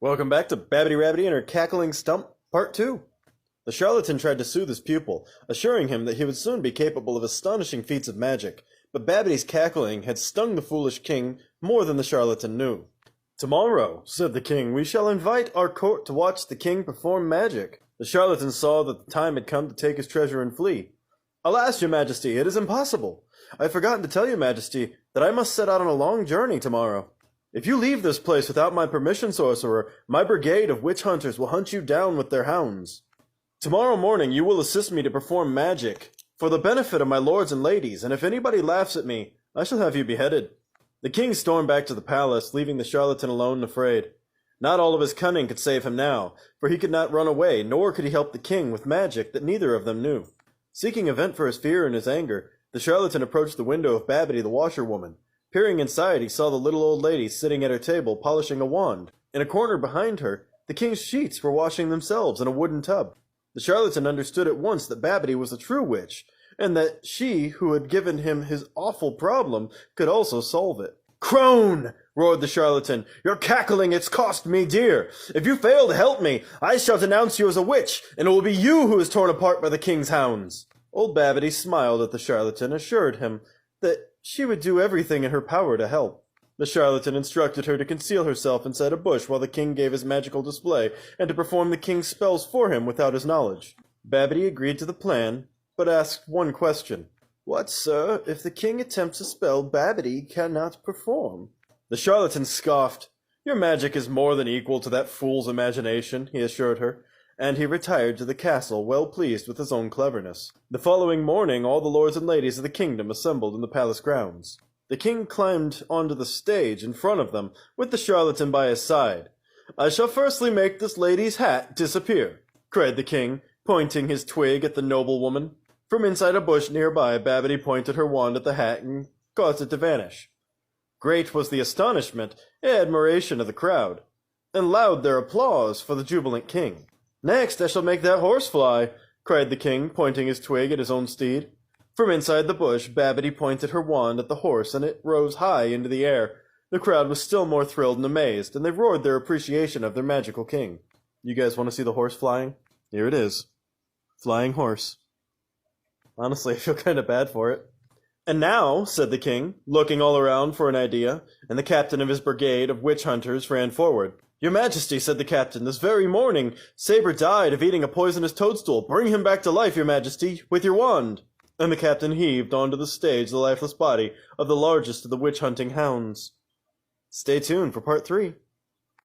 Welcome back to Babbity Rabbitty and her Cackling Stump, Part 2. The charlatan tried to soothe his pupil, assuring him that he would soon be capable of astonishing feats of magic, but Babbity's cackling had stung the foolish king more than the charlatan knew. "Tomorrow," said the king, "we shall invite our court to watch the king perform magic." The charlatan saw that the time had come to take his treasure and flee. "Alas, your majesty, it is impossible. I have forgotten to tell your majesty that I must set out on a long journey tomorrow. If you leave this place without my permission, sorcerer, my brigade of witch hunters will hunt you down with their hounds. Tomorrow morning you will assist me to perform magic, for the benefit of my lords and ladies, and if anybody laughs at me, I shall have you beheaded." The king stormed back to the palace, leaving the charlatan alone and afraid. Not all of his cunning could save him now, for he could not run away, nor could he help the king with magic that neither of them knew. Seeking a vent for his fear and his anger, the charlatan approached the window of Babbity the washerwoman. Peering inside, he saw the little old lady sitting at her table polishing a wand. In a corner behind her, the king's sheets were washing themselves in a wooden tub. The charlatan understood at once that Babbity was the true witch, and that she who had given him his awful problem could also solve it. "Crone!" roared the charlatan. "Your cackling, it's cost me dear. If you fail to help me, I shall denounce you as a witch, and it will be you who is torn apart by the king's hounds." Old Babbity smiled at the charlatan, assured him that she would do everything in her power to help. The charlatan instructed her to conceal herself inside a bush while the king gave his magical display, and to perform the king's spells for him without his knowledge. Babbity agreed to the plan, but asked one question. "What, sir, if the king attempts a spell Babbity cannot perform?" The charlatan scoffed. "Your magic is more than equal to that fool's imagination," he assured her, and he retired to the castle, well pleased with his own cleverness. The following morning all the lords and ladies of the kingdom assembled in the palace grounds. The king climbed onto the stage in front of them, with the charlatan by his side. "I shall firstly make this lady's hat disappear," cried the king, pointing his twig at the noblewoman. From inside a bush nearby, Babbity pointed her wand at the hat and caused it to vanish. Great was the astonishment and admiration of the crowd, and loud their applause for the jubilant king. "Next I shall make that horse fly," cried the king, pointing his twig at his own steed. From inside the bush, Babbity pointed her wand at the horse, and it rose high into the air. The crowd was still more thrilled and amazed, and they roared their appreciation of their magical king. You guys want to see the horse flying? Here it is. Flying horse. Honestly, I feel kind of bad for it. "And now," said the king, looking all around for an idea, and the captain of his brigade of witch hunters ran forward. "Your majesty," said the captain, "this very morning Saber died of eating a poisonous toadstool. Bring him back to life, your majesty, with your wand." And the captain heaved onto the stage the lifeless body of the largest of the witch-hunting hounds. Stay tuned for part 3.